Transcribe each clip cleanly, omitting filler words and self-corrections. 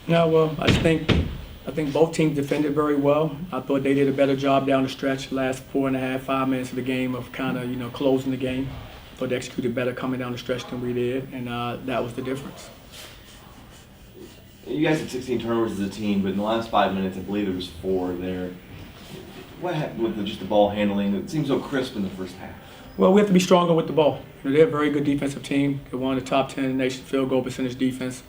Yeah, well, I think both teams defended very well. I thought they did a better job down the stretch, the last 4.5, 5 minutes of the game of kind of closing the game. I thought they executed better coming down the stretch than we did, and that was the difference. You guys had 16 turnovers as a team, but in the last 5 minutes, I believe there was 4 there. What happened with just the ball handling? It seemed so crisp in the first half. Well, we have to be stronger with the ball. They're a very good defensive team. They're one of the top 10 in the nation field goal percentage defense.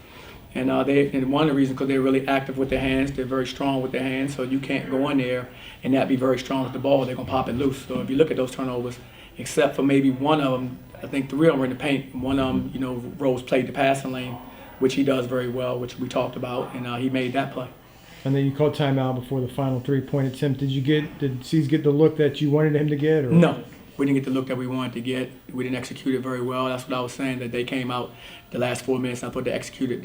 And one of the reasons because they're really active with their hands. They're very strong with their hands, so you can't go in there and not be very strong with the ball. They're going to pop it loose. So if you look at those turnovers, except for maybe one of them, I think 3 of them were in the paint. One of them, Rose played the passing lane, which he does very well, which we talked about, and he made that play. And then you called timeout before the final 3-point attempt. Did C's get the look that you wanted him to get? Or? No, we didn't get the look that we wanted to get. We didn't execute it very well. That's what I was saying, that they came out the last 4 minutes. I thought they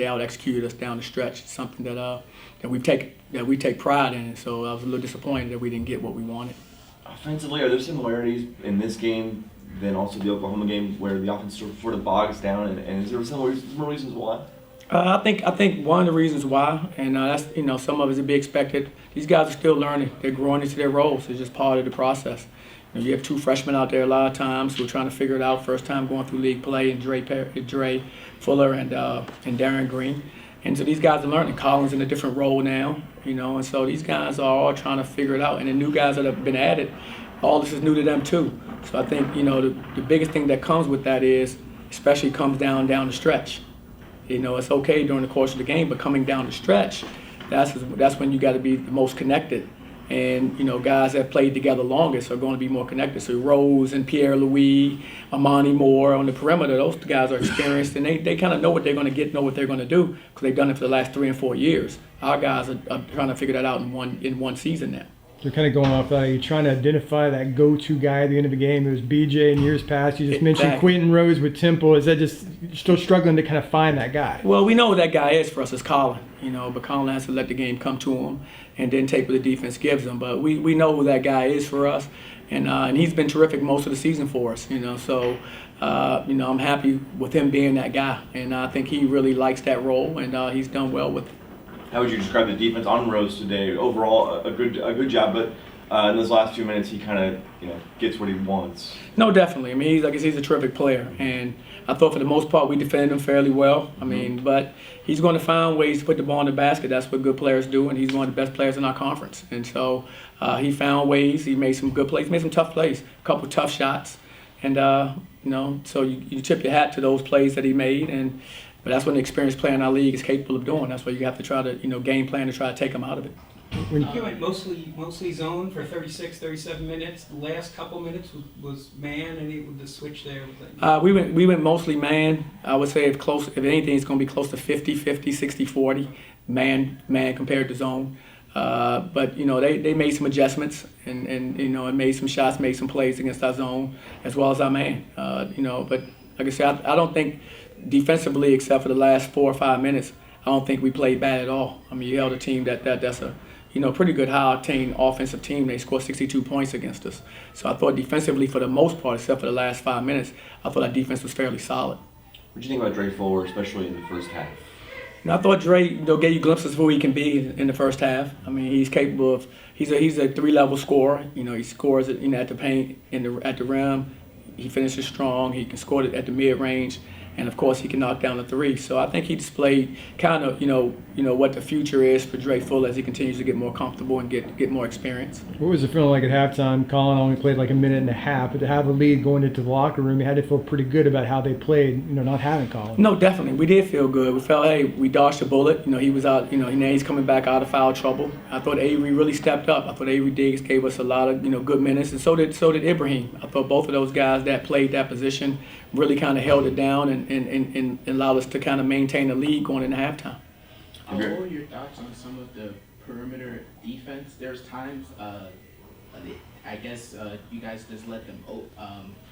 out-executed us down the stretch. It's something that we take pride in. So I was a little disappointed that we didn't get what we wanted. Offensively, are there similarities in this game than also the Oklahoma game where the offense sort of bogs down? And is there some reasons why? I think one of the reasons why, and that's some of it is to be expected. These guys are still learning. They're growing into their roles. It's just part of the process. You have 2 freshmen out there a lot of times who are trying to figure it out. First time going through league play, and Dre Fuller and Darren Green. And so these guys are learning. Collins in a different role now, and so these guys are all trying to figure it out. And the new guys that have been added, all this is new to them too. So I think the biggest thing that comes with that is, especially comes down the stretch. It's okay during the course of the game, but coming down the stretch, that's when you got to be the most connected. And guys that played together longest are going to be more connected. So Rose and Pierre-Louis, Amani Moore on the perimeter, those guys are experienced, and they kind of know what they're going to get, know what they're going to do, because they've done it for the last 3 and 4 years. Our guys are trying to figure that out in one season now. You're kind of going off that. You're trying to identify that go-to guy at the end of the game. It was BJ in years past. You just mentioned Quentin Rose with Temple. Is that just you're still struggling to kind of find that guy? Well, we know what that guy is for us. It's Colin, but Colin has to let the game come to him and then take what the defense gives him. But we know who that guy is for us, and he's been terrific most of the season for us. So I'm happy with him being that guy, and I think he really likes that role, and he's done well with it. How would you describe the defense on Rose today? Overall, a good job, but in those last few minutes, he kind of gets what he wants. No, definitely. I mean, he's a terrific player, and I thought for the most part we defended him fairly well. I mean, but he's going to find ways to put the ball in the basket. That's what good players do, and he's one of the best players in our conference. And so he found ways. He made some good plays. He made some tough plays, a couple tough shots, and so you tip your hat to those plays that he made. But that's what an experienced player in our league is capable of doing. That's why you have to try to, game plan to try to take him out of it. You went mostly zone for 36, 37 minutes. The last couple minutes was man, and the switch there. We went mostly man. I would say if anything, it's going to be close to 50-50, 60-40, man compared to zone. But they made some adjustments and made some shots, made some plays against our zone as well as our man. But like I said, I don't think defensively, except for the last 4 or 5 minutes, I don't think we played bad at all. I mean, you held a team that's a pretty good high-octane offensive team. They scored 62 points against us. So I thought defensively, for the most part, except for the last 5 minutes, I thought our defense was fairly solid. What do you think about Dre Fuller, especially in the first half? I thought Dre gave you glimpses of who he can be in the first half. I mean, he's capable of. He's a 3-level scorer. He scores it at the paint, at the rim. He finishes strong. He can score it at the mid-range. And of course, he can knock down the 3. So I think he displayed kind of, what the future is for Dre Fuller as he continues to get more comfortable and get more experience. What was it feeling like at halftime? Colin only played like a minute and a half, but to have a lead going into the locker room, you had to feel pretty good about how they played, not having Colin. No, definitely. We did feel good. We felt, hey, we dodged a bullet. He was out, now he's coming back out of foul trouble. I thought Avery really stepped up. I thought Avery Diggs gave us a lot of, good minutes, and so did Ibrahim. I thought both of those guys that played that position really kind of held it down and allowed us to kind of maintain the lead going into halftime. What were your thoughts on some of the perimeter defense? There's times, I guess you guys just let them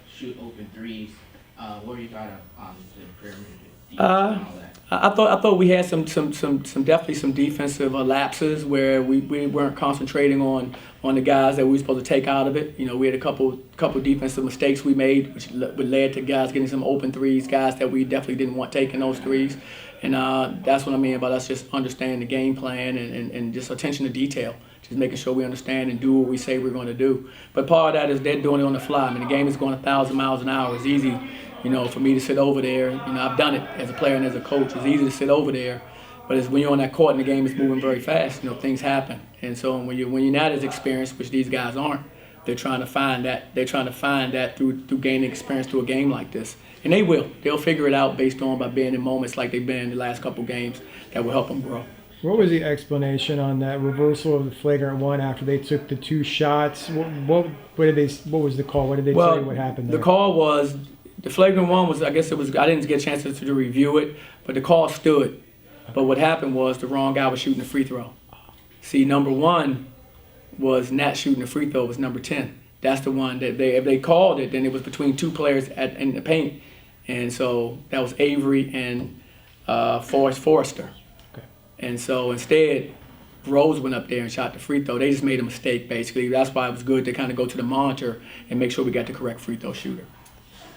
shoot open threes. What were your thoughts on the perimeter defense and all that? I thought we had some definitely some defensive lapses where we weren't concentrating on the guys that we were supposed to take out of it. We had a couple defensive mistakes we made, which led to guys getting some open threes, guys that we definitely didn't want taking those threes. And that's what I mean about us just understanding the game plan and just attention to detail, just making sure we understand and do what we say we're going to do. But part of that is they're doing it on the fly. I mean, the game is going 1,000 miles an hour. It's easy, for me to sit over there. I've done it as a player and as a coach. It's easy to sit over there, but it's when you're on that court and the game is moving very fast. Things happen. And so when you're not as experienced, which these guys aren't, they're trying to find that. They're trying to find that through gaining experience through a game like this. And they will. They'll figure it out based on by being in moments like they've been in the last couple games that will help them grow. What was the explanation on that reversal of the flagrant one after they took the 2 shots? What was the call? What did they tell you what happened there? The call was, the flagrant one was, I didn't get a chance to review it, but the call stood. But what happened was the wrong guy was shooting the free throw. See, number 1 was not shooting the free throw, it was number 10. That's the one that if they called it, then it was between 2 players in the paint. And so that was Avery and Forrester. Okay. And so instead, Rose went up there and shot the free throw. They just made a mistake, basically. That's why it was good to kind of go to the monitor and make sure we got the correct free throw shooter.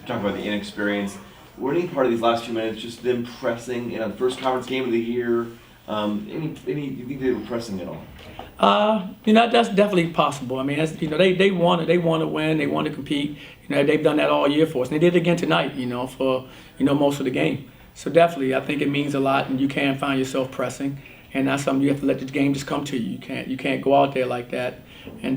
Talking about the inexperience, were any part of these last few minutes just them pressing in the first conference game of the year? You think they were pressing at all? That's definitely possible. I mean, they want to win, they want to compete. They've done that all year for us, and they did it again tonight. For most of the game. So definitely, I think it means a lot, and you can find yourself pressing, and that's something you have to let the game just come to you. You can't go out there like that. And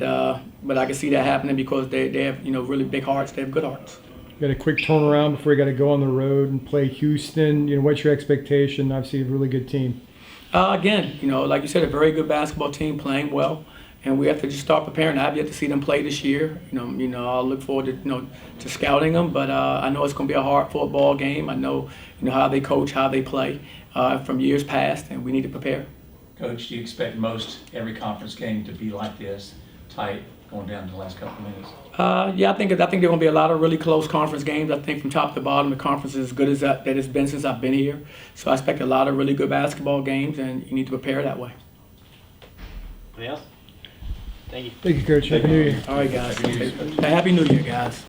but I can see that happening because they have really big hearts. They have good hearts. Got a quick turnaround before you got to go on the road and play Houston. What's your expectation? Obviously, a really good team. Again, like you said, a very good basketball team playing well, and we have to just start preparing. I've yet to see them play this year. I'll look forward to scouting them, but I know it's going to be a hard football game. I know how they coach, how they play from years past, and we need to prepare. Coach, do you expect most every conference game to be like this, tight, going down to the last couple of minutes? Yeah, I think there are going to be a lot of really close conference games. I think from top to bottom, the conference is as good as that it's been since I've been here. So I expect a lot of really good basketball games, and you need to prepare that way. Anything else? Thank you. Thank you, Coach. Happy New Year. All right, guys. Happy New Year, guys.